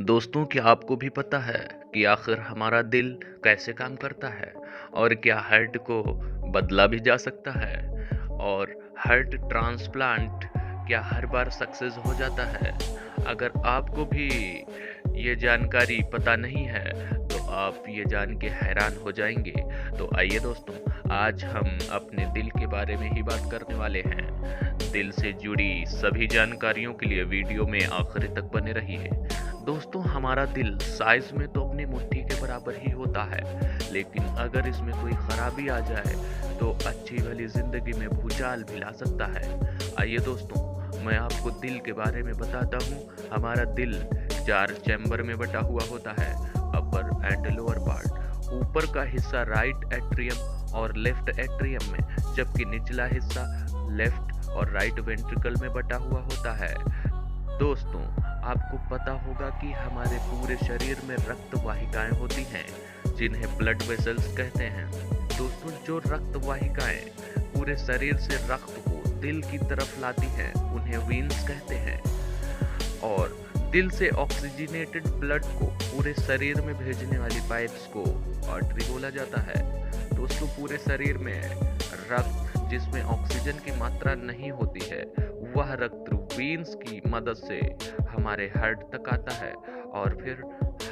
दोस्तों, क्या आपको भी पता है कि आखिर हमारा दिल कैसे काम करता है और क्या हार्ट को बदला भी जा सकता है और हार्ट ट्रांसप्लांट क्या हर बार सक्सेस हो जाता है? अगर आपको भी ये जानकारी पता नहीं है तो आप ये जान के हैरान हो जाएंगे। तो आइए दोस्तों, आज हम अपने दिल के बारे में ही बात करने वाले हैं। दिल से जुड़ी सभी जानकारियों के लिए वीडियो में आखिरी तक बने रहिए। दोस्तों, हमारा दिल साइज में तो अपनी मुट्ठी के बराबर ही होता है, लेकिन अगर इसमें कोई खराबी आ जाए तो अच्छी भली जिंदगी में भूचाल भी ला सकता है। आइए दोस्तों, मैं आपको दिल के बारे में बताता हूँ। हमारा दिल 4 चैम्बर में बटा हुआ होता है, अपर एंड लोअर पार्ट। ऊपर का हिस्सा राइट एट्रियम और लेफ्ट एट्रियम में, जबकि निचला हिस्सा लेफ्ट और राइट वेंट्रिकल में बटा हुआ होता है। दोस्तों, आपको पता होगा कि हमारे पूरे शरीर में रक्त वाहिकाएं होती हैं, जिन्हें ब्लड वेसल्स कहते हैं। दोस्तों, जो रक्त वाहिकाएं पूरे शरीर से रक्त को दिल की तरफ लाती हैं, उन्हें वीन्स कहते हैं। और दिल से ऑक्सीजनेटेड ब्लड को पूरे शरीर में भेजने वाली पाइप्स को आर्टरी बोला जाता है। दोस्तों, पूरे शरीर में रक्त जिसमें ऑक्सीजन की मात्रा नहीं होती है, वह रक्त वीन्स की मदद से हमारे हार्ट तक आता है और फिर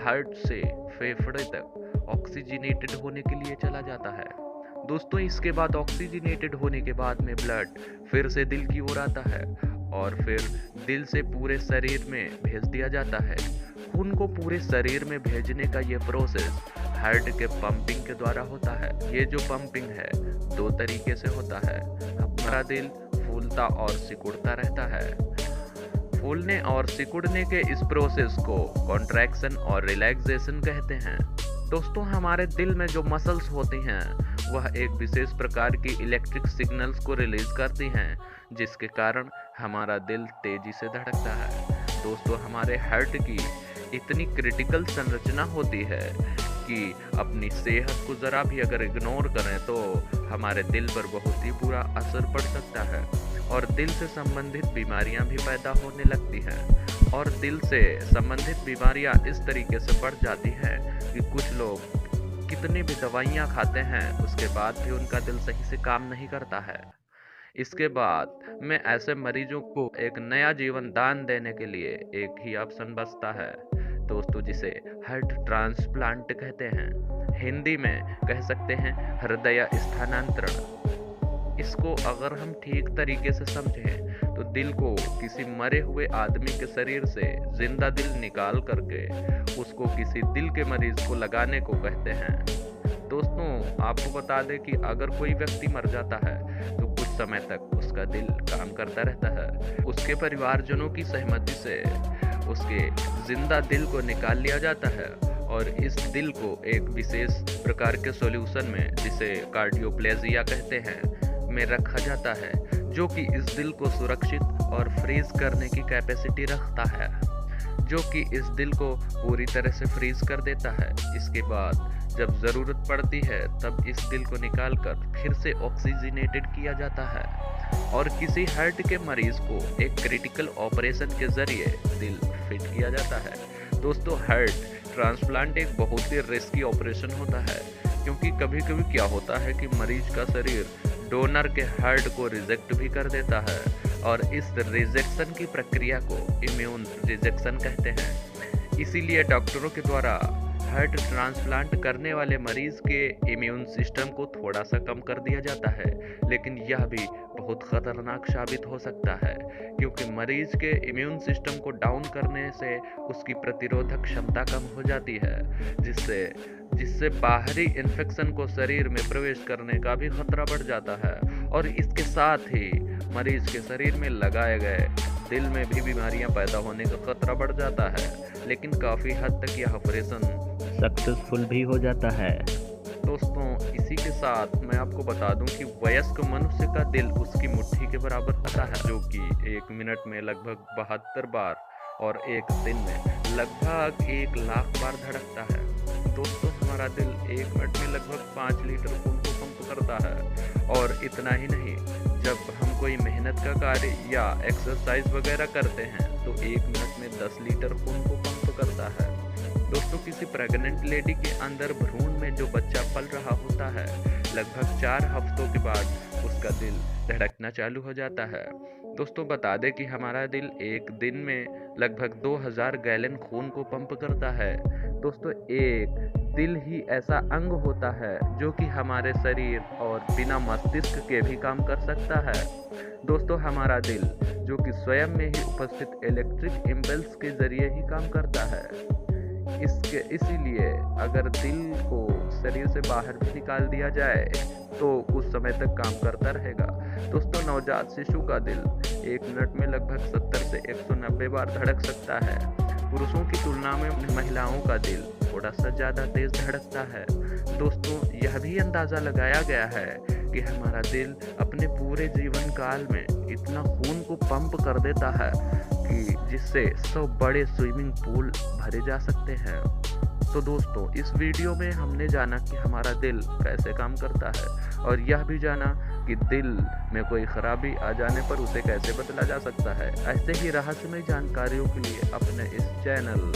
हार्ट से फेफड़े तक ऑक्सीजनेटेड होने के लिए चला जाता है। दोस्तों, इसके बाद ऑक्सीजनेटेड होने के बाद में ब्लड फिर से दिल की ओर आता है और फिर दिल से पूरे शरीर में भेज दिया जाता है। खून को पूरे शरीर में भेजने का ये प्रोसेस हार्ट के पंपिंग के द्वारा होता है। ये जो पंपिंग है 2 तरीके से होता है। हमारा दिल फूलता और सिकुड़ता रहता है। फूलने और सिकुड़ने के इस प्रोसेस को कॉन्ट्रैक्शन और रिलैक्सेशन कहते हैं। दोस्तों, हमारे दिल में जो मसल्स होती हैं वह एक विशेष प्रकार की इलेक्ट्रिक सिग्नल्स को रिलीज करती हैं, जिसके कारण हमारा दिल तेजी से धड़कता है। दोस्तों, हमारे हार्ट की इतनी क्रिटिकल संरचना होती है कि अपनी सेहत को ज़रा भी अगर इग्नोर करें तो हमारे दिल पर बहुत ही बुरा असर पड़ सकता है और दिल से संबंधित बीमारियां भी पैदा होने लगती हैं। और दिल से संबंधित बीमारियां इस तरीके से बढ़ जाती हैं कि कुछ लोग कितनी भी दवाइयां खाते हैं, उसके बाद भी उनका दिल सही से काम नहीं करता है। इसके बाद में ऐसे मरीजों को एक नया जीवन दान देने के लिए एक ही ऑप्शन बचता है दोस्तों, जिसे हार्ट ट्रांसप्लांट कहते हैं। हिंदी में कह सकते हैं हृदय स्थानांतरण। इसको अगर हम ठीक तरीके से समझें तो दिल को किसी मरे हुए आदमी के शरीर से जिंदा दिल निकाल करके उसको किसी दिल के मरीज को लगाने को कहते हैं। दोस्तों, आपको बता दें कि अगर कोई व्यक्ति मर जाता है तो कुछ समय तक उसका दिल काम करता रहता है। उसके परिवारजनों की सहमति से उसके जिंदा दिल को निकाल लिया जाता है और इस दिल को एक विशेष प्रकार के सॉल्यूशन में, जिसे कार्डियोप्लेजिया कहते हैं, में रखा जाता है, जो कि इस दिल को सुरक्षित और फ्रीज करने की कैपेसिटी रखता है, जो कि इस दिल को पूरी तरह से फ्रीज कर देता है। इसके बाद जब ज़रूरत पड़ती है तब इस दिल को निकालकर फिर से ऑक्सीजनेटेड किया जाता है और किसी हार्ट के मरीज को एक क्रिटिकल ऑपरेशन के जरिए दिल फिट किया जाता है। दोस्तों, हार्ट ट्रांसप्लांट एक बहुत ही रिस्की ऑपरेशन होता है, क्योंकि कभी कभी क्या होता है कि मरीज का शरीर डोनर के हार्ट को रिजेक्ट भी कर देता है और इस रिजेक्शन की प्रक्रिया को इम्यून रिजेक्शन कहते हैं। इसीलिए डॉक्टरों के द्वारा हार्ट ट्रांसप्लांट करने वाले मरीज के इम्यून सिस्टम को थोड़ा सा कम कर दिया जाता है, लेकिन यह भी बहुत खतरनाक साबित हो सकता है, क्योंकि मरीज के इम्यून सिस्टम को डाउन करने से उसकी प्रतिरोधक क्षमता कम हो जाती है, जिससे बाहरी इन्फेक्शन को शरीर में प्रवेश करने का भी खतरा बढ़ जाता है और इसके साथ ही मरीज के शरीर में लगाए गए दिल में भी बीमारियां पैदा होने का खतरा बढ़ जाता है। लेकिन काफ़ी हद तक यह ऑपरेशन सक्सेसफुल भी हो जाता है। दोस्तों, इसी के साथ मैं आपको बता दूं कि वयस्क मनुष्य का दिल उसकी मुट्ठी के बराबर होता है, जो कि 1 मिनट में लगभग 72 बार और एक दिन में लगभग 1 लाख बार धड़कता है। दोस्तों, हमारा दिल 1 मिनट में लगभग 5 लीटर खून को पंप करता है। और इतना ही नहीं, जब हम कोई मेहनत का कार्य या एक्सरसाइज वगैरह करते हैं तो 1 मिनट में 10 लीटर खून को पंप करता है। दोस्तों, किसी प्रेग्नेंट लेडी के अंदर भ्रूण में जो बच्चा पल रहा होता है, लगभग 4 हफ्तों के बाद उसका दिल धड़कना चालू हो जाता है। दोस्तों, बता दें कि हमारा दिल एक दिन में लगभग 2000 गैलन खून को पंप करता है। दोस्तों, एक दिल ही ऐसा अंग होता है जो कि हमारे शरीर और बिना मस्तिष्क के भी काम कर सकता है। दोस्तों, हमारा दिल जो कि स्वयं में ही उपस्थित इलेक्ट्रिक इम्पल्स के जरिए ही काम करता है। इसीलिए अगर दिल को शरीर से बाहर भी निकाल दिया जाए तो कुछ समय तक काम करता रहेगा। दोस्तों, नवजात शिशु का दिल 1 मिनट में लगभग 70 से 190 बार धड़क सकता है। पुरुषों की तुलना में महिलाओं का दिल थोड़ा सा ज़्यादा तेज धड़कता है। दोस्तों, यह भी अंदाज़ा लगाया गया है कि हमारा दिल अपने पूरे जीवन काल में इतना खून को पंप कर देता है कि जिससे 100 बड़े स्विमिंग पूल भरे जा सकते हैं। तो दोस्तों, इस वीडियो में हमने जाना कि हमारा दिल कैसे काम करता है और यह भी जाना कि दिल में कोई खराबी आ जाने पर उसे कैसे बदला जा सकता है। ऐसे ही रहस्यमय जानकारियों के लिए अपने इस चैनल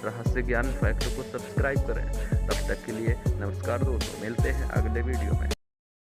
रहस्य ज्ञान फैक्ट को सब्सक्राइब करें। तब तक के लिए नमस्कार दोस्तों, मिलते हैं अगले वीडियो में।